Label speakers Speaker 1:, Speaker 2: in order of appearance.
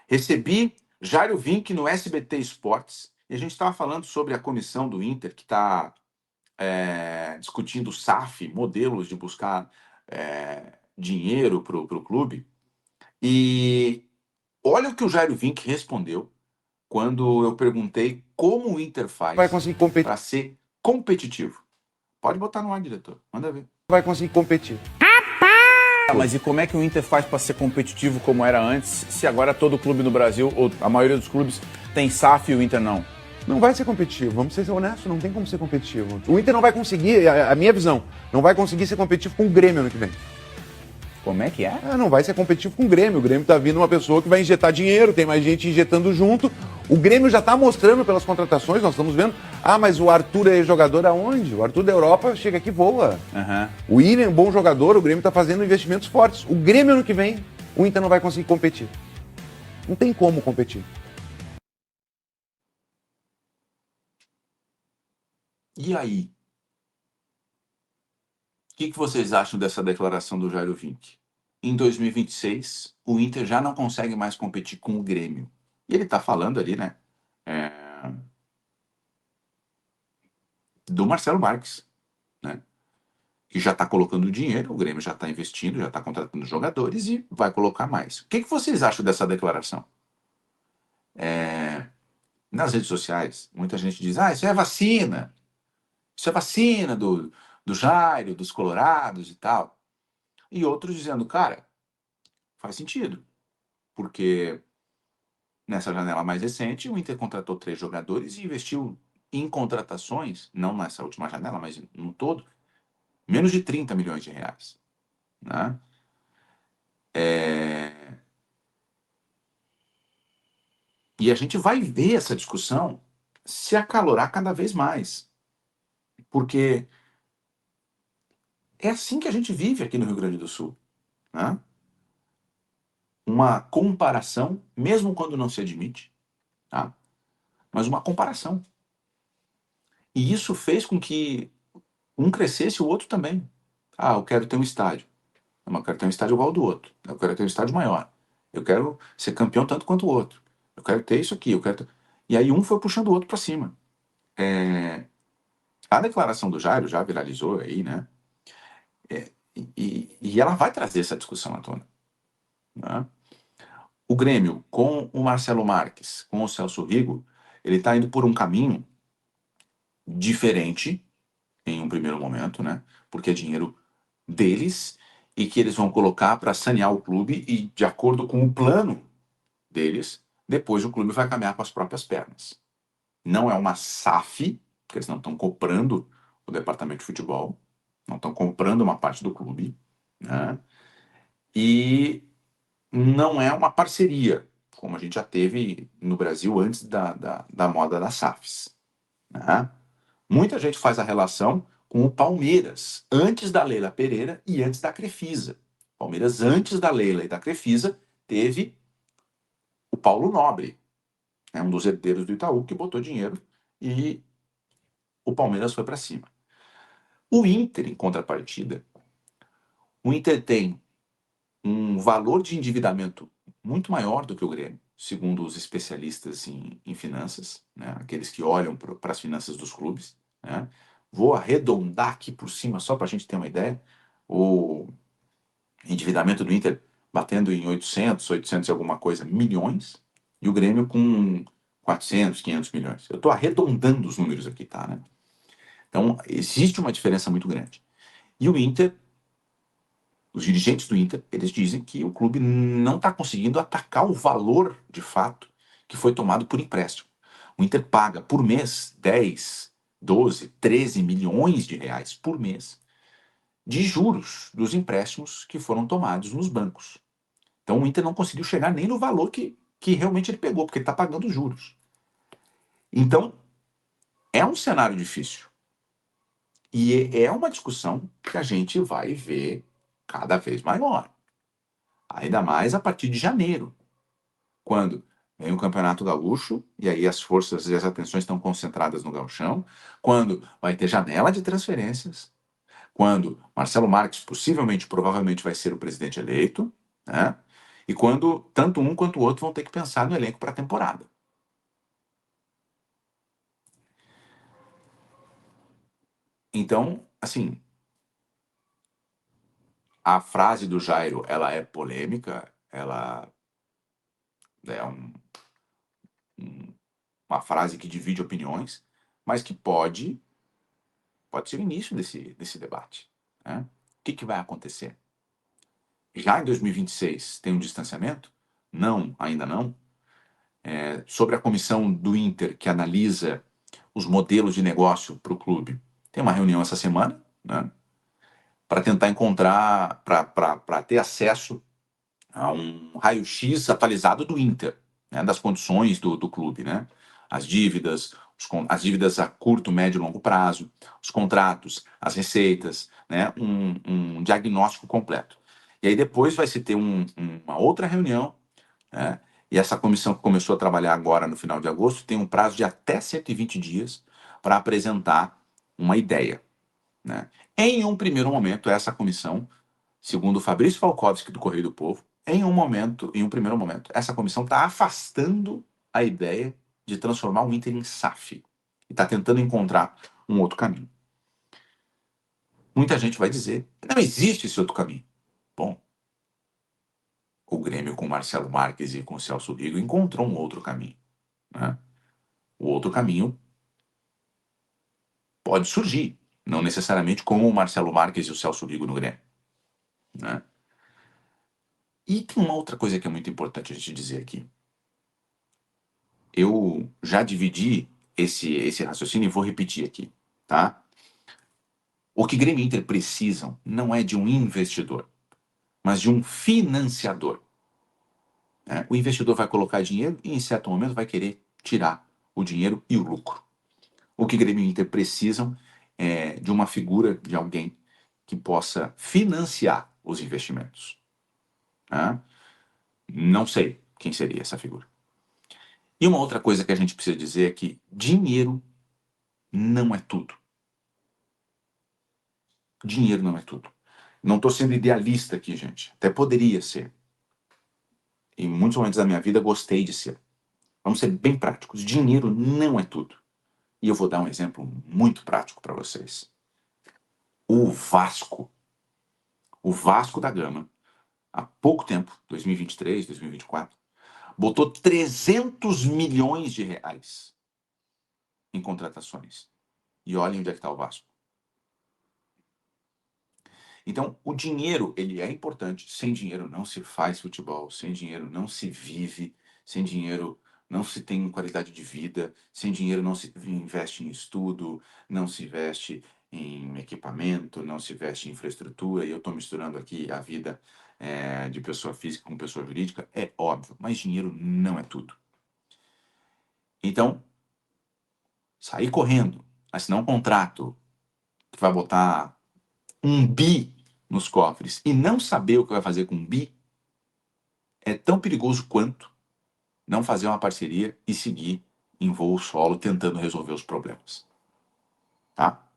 Speaker 1: Recebi Jairo Vinck no SBT Esportes e a gente estava falando sobre a comissão do Inter que está discutindo SAF, modelos de buscar dinheiro para o clube. E olha o que o Jairo Vinck respondeu quando eu perguntei como o Inter
Speaker 2: vai conseguir competir.
Speaker 1: para ser competitivo. Pode botar no ar, diretor. Manda ver.
Speaker 2: Vai conseguir competir.
Speaker 3: Mas e como é que o Inter faz para ser competitivo como era antes, se agora todo clube no Brasil, ou a maioria dos clubes, tem SAF e o Inter não?
Speaker 2: Não vai ser competitivo, vamos ser honestos, não tem como ser competitivo. O Inter não vai conseguir, a minha visão, não vai conseguir ser competitivo com o Grêmio ano que vem.
Speaker 3: Como é que é?
Speaker 2: Não vai ser competitivo com o Grêmio. O Grêmio tá vindo uma pessoa que vai injetar dinheiro, tem mais gente injetando junto. O Grêmio já tá mostrando pelas contratações, nós estamos vendo. Mas o Arthur é jogador aonde? O Arthur da Europa chega aqui e voa. O William, bom jogador, o Grêmio tá fazendo investimentos fortes. O Grêmio ano que vem, o Inter não vai conseguir competir. Não tem como competir.
Speaker 1: E aí? O que vocês acham dessa declaração do Jairo Vinck? Em 2026, o Inter já não consegue mais competir com o Grêmio. E ele está falando ali, né? Do Marcelo Marques, né? Que já está colocando dinheiro, o Grêmio já está investindo, já está contratando jogadores e vai colocar mais. O que vocês acham dessa declaração? Nas redes sociais, muita gente diz, isso é vacina. Isso é vacina do Jairo, dos colorados e tal. E outros dizendo, cara, faz sentido. Porque nessa janela mais recente, o Inter contratou 3 jogadores e investiu em contratações, não nessa última janela, mas no todo, menos de 30 milhões de reais. Né? E a gente vai ver essa discussão se acalorar cada vez mais. Porque é assim que a gente vive aqui no Rio Grande do Sul. Né? Uma comparação, mesmo quando não se admite, tá? Mas uma comparação. E isso fez com que um crescesse e o outro também. Eu quero ter um estádio. Eu quero ter um estádio igual ao do outro. Eu quero ter um estádio maior. Eu quero ser campeão tanto quanto o outro. Eu quero ter isso aqui. E aí um foi puxando o outro para cima. A declaração do Jairo já viralizou aí, né? E ela vai trazer essa discussão à tona. Né? O Grêmio, com o Marcelo Marques, com o Celso Rigo, ele está indo por um caminho diferente em um primeiro momento, né? Porque é dinheiro deles e que eles vão colocar para sanear o clube e, de acordo com o plano deles, depois o clube vai caminhar com as próprias pernas. Não é uma SAF, porque eles não estão comprando o departamento de futebol, não estão comprando uma parte do clube, né? E não é uma parceria, como a gente já teve no Brasil antes da moda das SAFs. Né? Muita gente faz a relação com o Palmeiras, antes da Leila Pereira e antes da Crefisa. Palmeiras, antes da Leila e da Crefisa, teve o Paulo Nobre, um dos herdeiros do Itaú, que botou dinheiro e o Palmeiras foi para cima. O Inter, em contrapartida, o Inter tem um valor de endividamento muito maior do que o Grêmio, segundo os especialistas em finanças, né? Aqueles que olham para as finanças dos clubes. Né? Vou arredondar aqui por cima, só para a gente ter uma ideia. O endividamento do Inter batendo em 800 e alguma coisa milhões, e o Grêmio com 400, 500 milhões. Eu estou arredondando os números aqui, tá? Né? Então, existe uma diferença muito grande. E o Inter, os dirigentes do Inter, eles dizem que o clube não está conseguindo atacar o valor, de fato, que foi tomado por empréstimo. O Inter paga por mês 10, 12, 13 milhões de reais por mês de juros dos empréstimos que foram tomados nos bancos. Então o Inter não conseguiu chegar nem no valor que realmente ele pegou, porque ele está pagando juros. Então, é um cenário difícil. E é uma discussão que a gente vai ver cada vez maior. Ainda mais a partir de janeiro, quando vem o Campeonato Gaúcho, e aí as forças e as atenções estão concentradas no Gauchão, quando vai ter janela de transferências, quando Marcelo Marques possivelmente, provavelmente vai ser o presidente eleito, né? E quando tanto um quanto o outro vão ter que pensar no elenco para a temporada. Então, assim, a frase do Jairo, ela é polêmica, ela é uma frase que divide opiniões, mas que pode ser o início desse debate. Né? O que vai acontecer? Já em 2026 tem um distanciamento? Não, ainda não. Sobre a comissão do Inter que analisa os modelos de negócio para o clube, tem uma reunião essa semana, né? Para tentar encontrar, para ter acesso a um raio-x atualizado do Inter, né? Das condições do clube, né? As dívidas, as dívidas a curto, médio e longo prazo, os contratos, as receitas, né? Um diagnóstico completo. E aí depois vai se ter uma outra reunião, né? E essa comissão que começou a trabalhar agora no final de agosto tem um prazo de até 120 dias para apresentar uma ideia, né? Em um primeiro momento, essa comissão, segundo o Fabrício Falkowski do Correio do Povo, em um primeiro momento, essa comissão está afastando a ideia de transformar o Inter em SAF e está tentando encontrar um outro caminho. Muita gente vai dizer que não existe esse outro caminho. Bom, o Grêmio com Marcelo Marques e com Celso Rigo encontrou um outro caminho, né? O outro caminho pode surgir, não necessariamente como o Marcelo Marques e o Celso Rigo no Grêmio, né? E tem uma outra coisa que é muito importante a gente dizer aqui. Eu já dividi esse raciocínio e vou repetir aqui, tá? O que Grêmio e Inter precisam não é de um investidor, mas de um financiador, né? O investidor vai colocar dinheiro e em certo momento vai querer tirar o dinheiro e o lucro. O que Grêmio e Inter precisam é de uma figura, de alguém que possa financiar os investimentos, né? Não sei quem seria essa figura. E uma outra coisa que a gente precisa dizer é que dinheiro não é tudo. Dinheiro não é tudo. Não estou sendo idealista aqui, gente. Até poderia ser. Em muitos momentos da minha vida gostei de ser. Vamos ser bem práticos. Dinheiro não é tudo. E eu vou dar um exemplo muito prático para vocês. O Vasco. O Vasco da Gama, há pouco tempo, 2023, 2024, botou 300 milhões de reais em contratações. E olhem onde é que está o Vasco. Então, o dinheiro, ele é importante. Sem dinheiro não se faz futebol, sem dinheiro não se vive, sem dinheiro não se tem qualidade de vida, sem dinheiro não se investe em estudo, não se investe em equipamento, não se investe em infraestrutura. E eu estou misturando aqui a vida de pessoa física com pessoa jurídica, é óbvio, mas dinheiro não é tudo. Então, sair correndo, assinar um contrato que vai botar 1 bi nos cofres e não saber o que vai fazer com 1 bi é tão perigoso quanto não fazer uma parceria e seguir em voo solo tentando resolver os problemas. Tá?